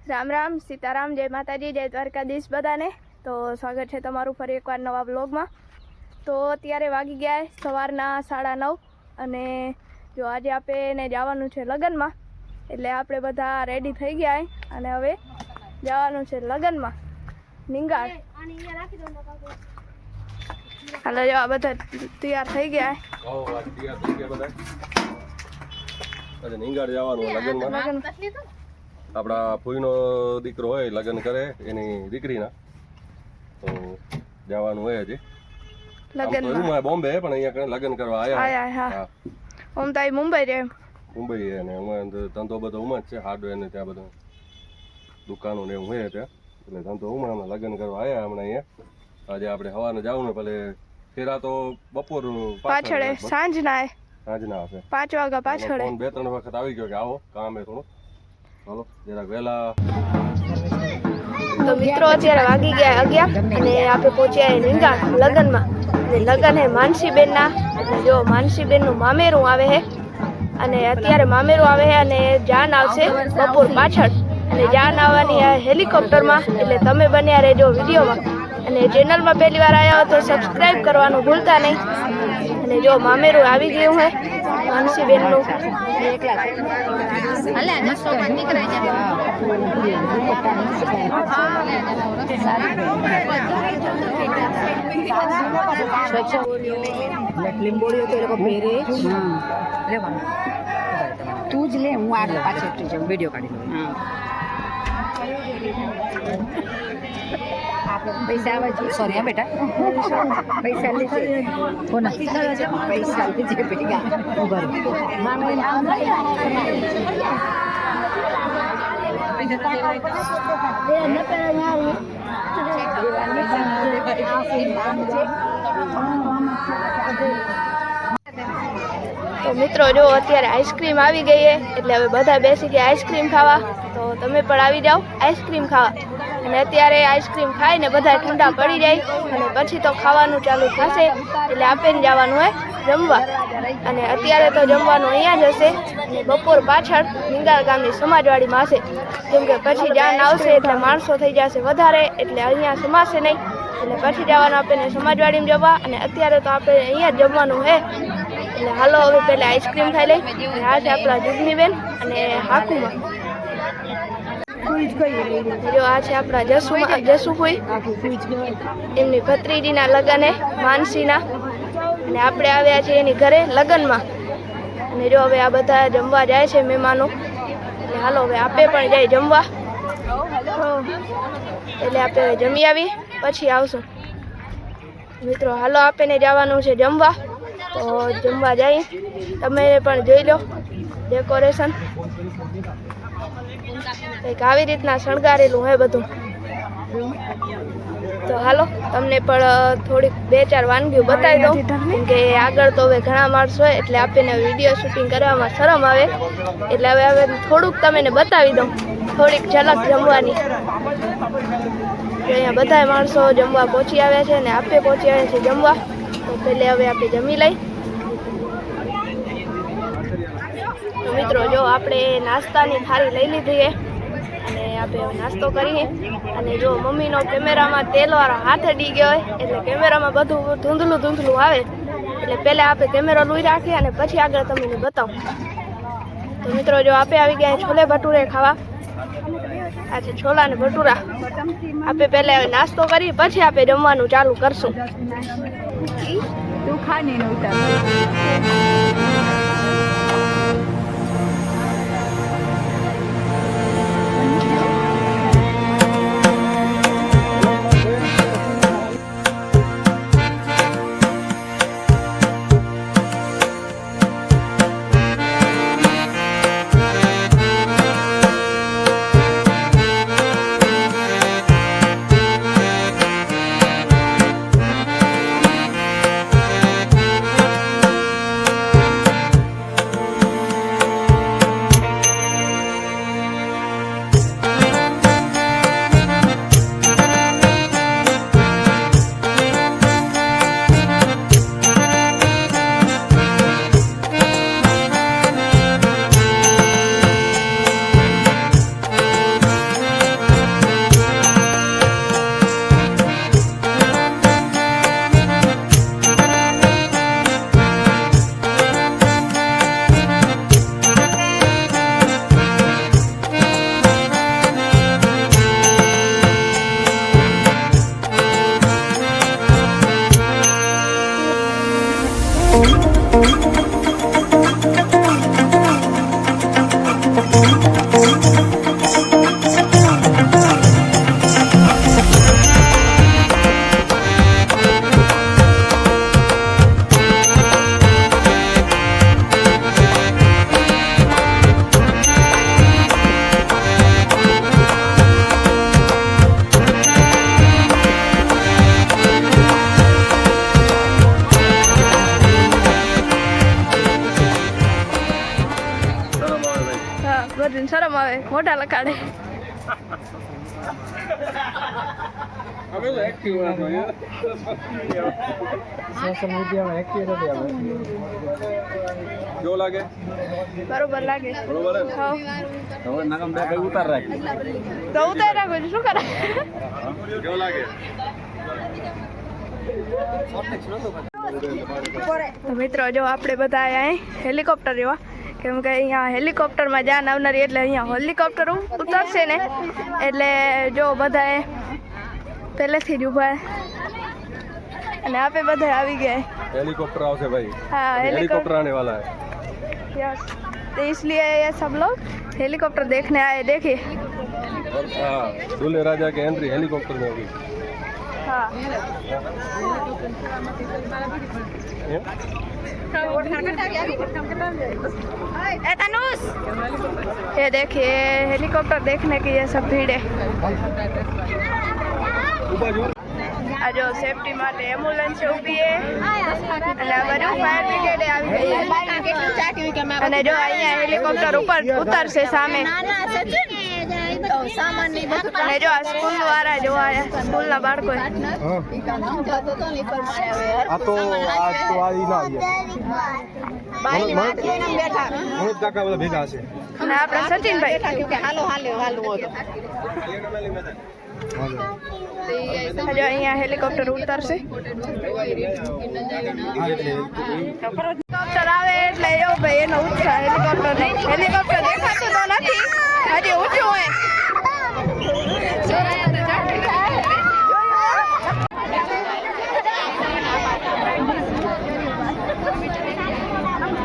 રામ રામ, સીતારામ, જય માતાજી, જય દ્વારકાધીશ બધાને. તો સ્વાગત છે તમારું ફરી એકવાર નવા બ્લોગમાં. તો અત્યારે વાગી ગયા સવારના 9:30 અને જો આજે આપણે જવાનું છે લગ્નમાં, એટલે આપણે બધા રેડી થઈ ગયા અને હવે જવાનું છે લગ્નમાં નિંગાળ. હાલો, જો આ બધા તૈયાર થઈ ગયા. નિંગાળ જવાનું લગ્નમાં. આપણા ફૂઈનો દીકરો હોય લગ્ન કરે એની દીકરીના, તો જવાનું હોય હજી લગ્નમાં. બોમ્બે પણ અહીંયા લગ્ન કરવા આવ્યા. ઓમ તો મુંબઈ રે, મુંબઈ અને ધંધો બધો ઉમાં જ છે, હાર્ડવેર ને ત્યાં બધું દુકાનો ને એવું હોય ત્યાં, એટલે ધંધો ઉમાં લગ્ન કરવા આવ્યા હમણાં અહીંયા. આજે આપણે સવારને જવું ને, ભલે ફેરા તો બપોર પાછળ સાંજના હશે 5 વાગ્યા પાછળ. 2-3 વખત આવી ગયો કે આવો કામ એ થોડું, ચાલો જરાક વહેલા. તો મિત્રો અત્યારે વાગી ગયા 11 અને આપણે પહોંચ્યા નિંગાળ લગ્નમાં. અને લગ્ન હે માનસીબેનના, એટલે જો માનસીબેનનું મામેરું આવે છે અને અત્યારે મામેરું આવે છે અને જાન આવશે બપોર પાછળ. અને જાન આવવાની હેલિકોપ્ટરમાં, એટલે તમે બન્યા રહેજો વિડીયોમાં. અને ચેનલમાં પહેલી વાર આવ્યા હો તો સબસ્ક્રાઈબ કરવાનું ભૂલતા નહીં. અને જો મામેરું આવી ગયું છે માનસીબેનનું. તું જ લે, હું આગળ પાછળ વિડીયો કાઢી લઉં. પૈસા આવે છે, સોરી હા બેટા, પૈસા લેજે, પૈસા લેજે બેટા. તો મિત્રો જો અત્યારે આઈસ્ક્રીમ આવી ગઈ છે, એટલે હવે બધા બેસી ગયા આઈસ્ક્રીમ ખાવા. તો તમે પણ આવી જાઓ આઈસ્ક્રીમ ખાવા. અને અત્યારે આઈસ્ક્રીમ ખાઈને બધા ઠંડા પડી જાય અને પછી તો ખાવાનું ચાલુ થશે, એટલે આપણે જવાનું હોય જમવા. અને અત્યારે તો જમવાનું અહીંયા જ હશે અને બપોર પાછળ નિંગાળ ગામની સમાજવાડીમાં હશે, કેમ કે પછી જાન આવશે એટલે માણસો થઈ જશે વધારે, એટલે અહીંયા સમાશે નહીં. એટલે પછી જવાનું આપણે સમાજવાડીમાં જવા. અને અત્યારે તો આપણે અહીંયા જ જમવાનું છે, એટલે હાલો હવે પહેલાં આઈસ્ક્રીમ ખાઈ લઈ. અને આ છે આપણા જુગનીબેન અને હાકુમાં. જો આ છે આપણા જસુભાઈ, એમની ભત્રીજીના લગ્ન હે માનસીના. અને આપણે આવ્યા છીએ એની ઘરે લગ્નમાં. અને જો હવે આ બધા જમવા જાય છે મહેમાનો, એટલે હાલો હવે આપણે પણ જાય જમવા. એટલે આપણે જમી આવી પછી આવશું મિત્રો. હાલો આપણે જવાનું છે જમવા, તો જમવા જઈએ. તમે પણ જોઈ લો ડેકોરેશન, કંઈક આવી રીતના શણગારેલું હે બધું. તો હાલો તમને પણ થોડીક 2-4 વાનગીઓ બતાવી દઉં, કેમ કે આગળ તો હવે ઘણા માણસો હોય એટલે આપણને વિડીયો શૂટિંગ કરવામાં શરમ આવે, એટલે હવે થોડુંક તમને બતાવી દઉં, થોડીક ઝલક જમવાની. અહીંયા બધા માણસો જમવા પહોંચી આવ્યા છે અને આપણે પહોંચી આવ્યા છે જમવા. તો પહેલે હવે આપણે જમી લઈ. તો મિત્રો જો આપણે નાસ્તાની થાળી લઈ લીધી છે અને આપણે હવે નાસ્તો કરીએ. અને જો મમ્મીનો કેમેરામાં તેલવાળો હાથ અડી ગયો હોય, એટલે કેમેરામાં બધું ધૂંધલું આવે, એટલે પહેલાં આપણે કેમેરો લઈ રાખીએ અને પછી આગળ તમને બતાવું. તો મિત્રો જો આપણે આવી ગયા છોલે ભટુરે ખાવા. આ છે છોલા ને ભટુરા. આપણે પહેલાં હવે નાસ્તો કરી પછી આપણે જમવાનું ચાલુ કરશું. તું ખાને ઉતાર. હોય મોટા લખાડે. અમે તો એક્ટિવ ના જોઈએ સોશિયલ મીડિયામાં એક્ટિવ નથી આપણે. કેવો લાગે? બરોબર લાગે. બરોબર હે? હા હવે નામ બે કઈ ઉતાર રાખ. તો ઉતાર રાખો શું કરે. કેવો લાગે? તો મિત્રો જો આપણે બધા અહીંયા હેલિકોપ્ટર એવા કેમ કે અહીંયા હેલિકોપ્ટરમાં જાન આવનારી એટલે અહીંયા હેલિકોપ્ટર ઉતરશે ને એટલે જો બધાએ પહેલેથી જ ઊભા અને આપણે બધા આવી ગયા. हेलीकॉप्टर आवશે भाई. हाँ हेलीकॉप्टर आने वाला है. यस तो इसलिए ये सब लोग हेलीकॉप्टर देखने आए. देखिए और हाँ दूल्हे राजा की एंट्री हेलीकॉप्टर में होगी. हाँ ये देखिए हेलीकॉप्टर देखने की ये सब भीड़ है. આ જો સેફટી માટે એમ્બ્યુલન્સ ઊભી છે અને આ બાજુ ફાયર બ્રિગેડ આવી ગઈ છે અને જો અહીંયા હેલિકોપ્ટર ઉપર ઉતરશે સામે અને જો આ સ્કૂલ વાળા જો આયા સ્કૂલના બાળકો આ તો આવી ના મનોજ કાકા બધા ભેગા છે. અને આપણા સચિનભાઈ જો અહીંયા હેલિકોપ્ટર ઉતરશે. હેલિકોપ્ટર આવે એટલે જો ભાઈ એનો ઉત્સાહ હેલિકોપ્ટર દેખાતું તો નથી હજી ઊંચું હોય.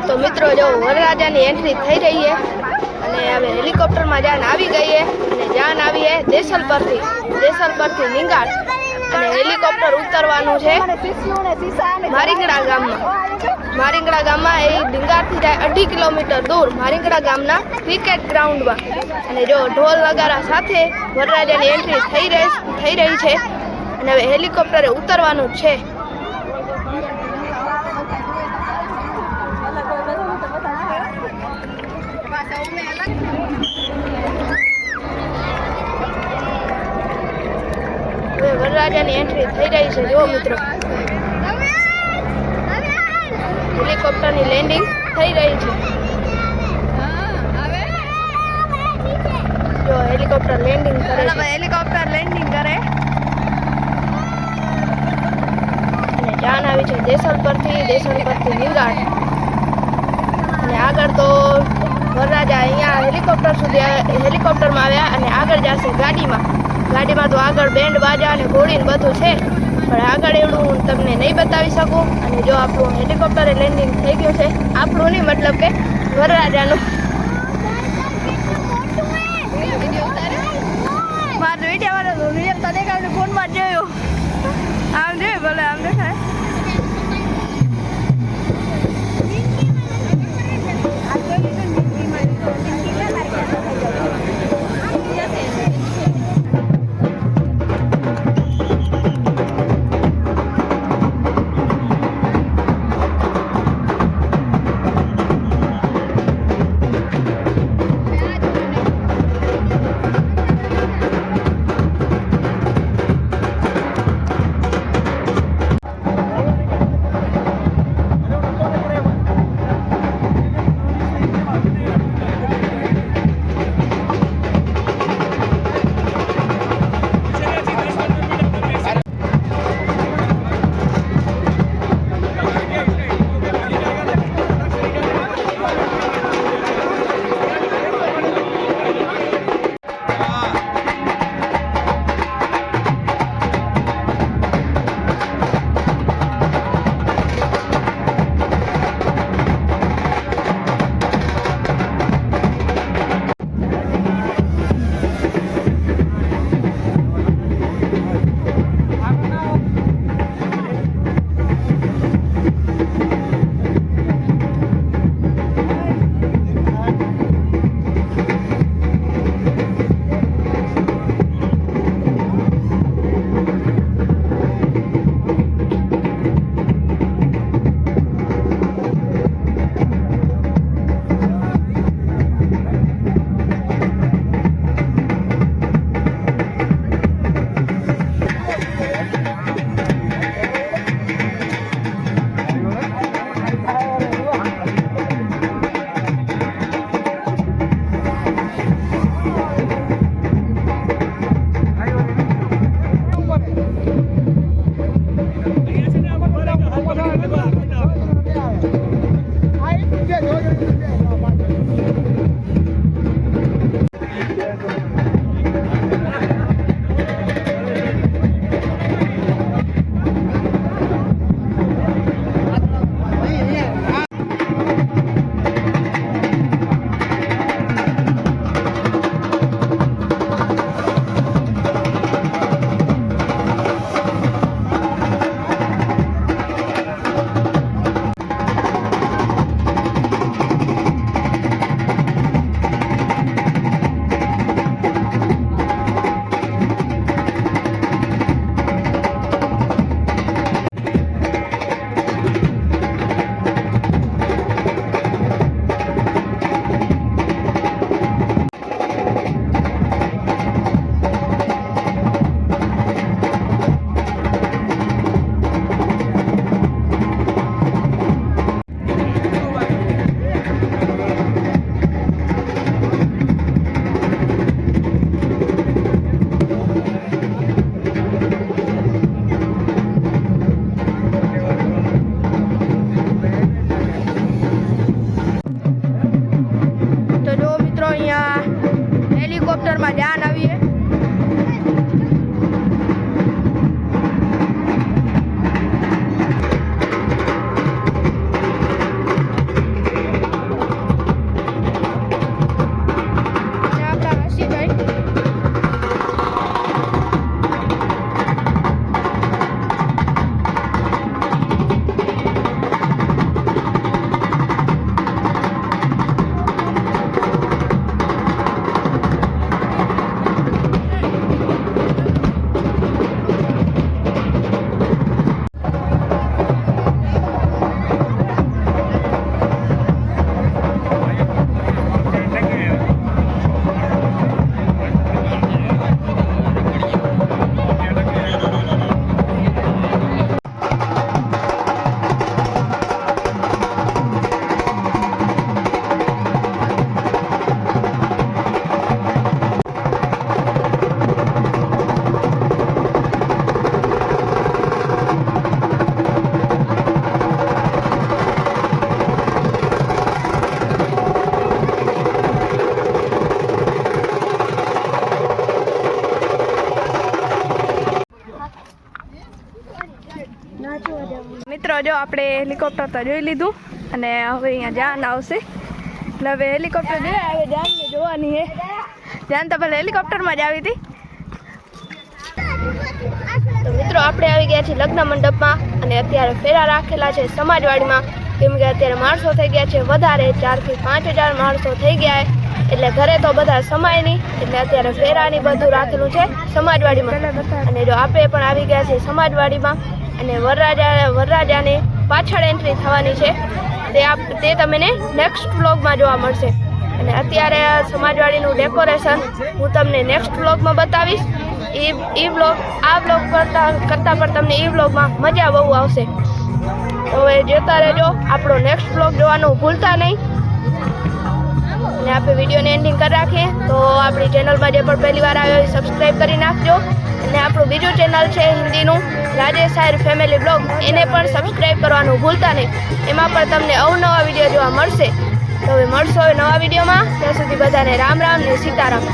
તો મિત્રો જો વરરાજાની એન્ટ્રી થઈ રહી છે અને હવે હેલિકોપ્ટરમાં જાન આવી ગઈ છે અને જાન આવી છે દેસલ પરથી નિંગાળ અને હેલિકોપ્ટર ઉતરવાનું છે મારીંગડા ગામમાં એ ડિંગારથી જાય 2.5 કિલોમીટર દૂર મારીંગડા ગામના ક્રિકેટ ગ્રાઉન્ડમાં અને જો ઢોલ નગારા સાથે વરરાજાની એન્ટ્રી થઈ રહી છે અને હવે હેલિકોપ્ટરે ઉતરવાનું છે. હવે વરરાજાની એન્ટ્રી થઈ રહી છે. જુઓ મિત્રો હેલિકોપ્ટરની લેન્ડિંગ થઈ રહી છે. જો હેલિકોપ્ટર લેન્ડિંગ કરે છે. અને જાન આવી છે દેસલ પરથી નિંગાળ અને આગળ તો વરરાજા અહીંયા હેલિકોપ્ટરમાં આવ્યા અને આગળ જશે ગાડીમાં તો આગળ બેન્ડ બાજા અને ઘોડીને બધું છે પણ આગળ એવડું હું તમને નહીં બતાવી શકું. અને જો આપણું હેલિકોપ્ટરે લેન્ડિંગ થઈ ગયું છે. આપણું નહીં મતલબ કે વરરાજાનું. મારો વિડીયો વાળો વિડીયો તને કારણે ફોનમાં જોયું આમ જોયું ભલે આમ દેખાય. મહેમાન આવીએ. મિત્રો જો આપણે હેલિકોપ્ટર તો જોઈ લીધું અને હવે અહીંયા જાન આવશે એટલે હવે હેલિકોપ્ટર જોયા હવે જાનને જોવાની છે. જાન તો પહેલાં હેલિકોપ્ટરમાં જ આવી હતી. તો મિત્રો આપણે આવી ગયા છીએ લગ્ન મંડપમાં અને અત્યારે ફેરા રાખેલા છે સમાજવાડીમાં, કેમ કે અત્યારે માણસો થઈ ગયા છે વધારે, 4,000 થી 5,000 માણસો થઈ ગયા એટલે ઘરે તો બધા સમાય નહીં, એટલે અત્યારે ફેરાની બધું રાખેલું છે સમાજવાડીમાં. અને જો આપણે પણ આવી ગયા છીએ સમાજવાડીમાં અને વરરાજાને પાછળ એન્ટ્રી થવાની છે તે તમને નેક્સ્ટ વ્લોગમાં જોવા મળશે. અને અત્યારે સમાજવાડીનું ડેકોરેશન હું તમને નેક્સ્ટ વ્લોગમાં બતાવીશ. આ વ્લોગ કરતાં પણ તમને એ વ્લોગમાં મજા બહુ આવશે. તો હવે જોતા રહેજો, આપણો નેક્સ્ટ વ્લોગ જોવાનું ભૂલતા નહીં. અને આપણે વિડીયોને એન્ડિંગ કરી રાખીએ તો આપણી ચેનલમાં જે પણ પહેલી વાર આવ્યો હોય સબસ્ક્રાઈબ કરી નાખજો. અને આપણું બીજું ચેનલ છે હિન્દીનું રાજેશ આહિર ફેમિલી બ્લોગ, એને પણ સબસ્ક્રાઈબ કરવાનું ભૂલતા નહીં. એમાં પણ તમને અવનવા વિડીયો જોવા મળશે. તો હવે મળશો હવે નવા વિડીયોમાં. ત્યાં સુધી બધાને રામ રામ ને સીતારામ.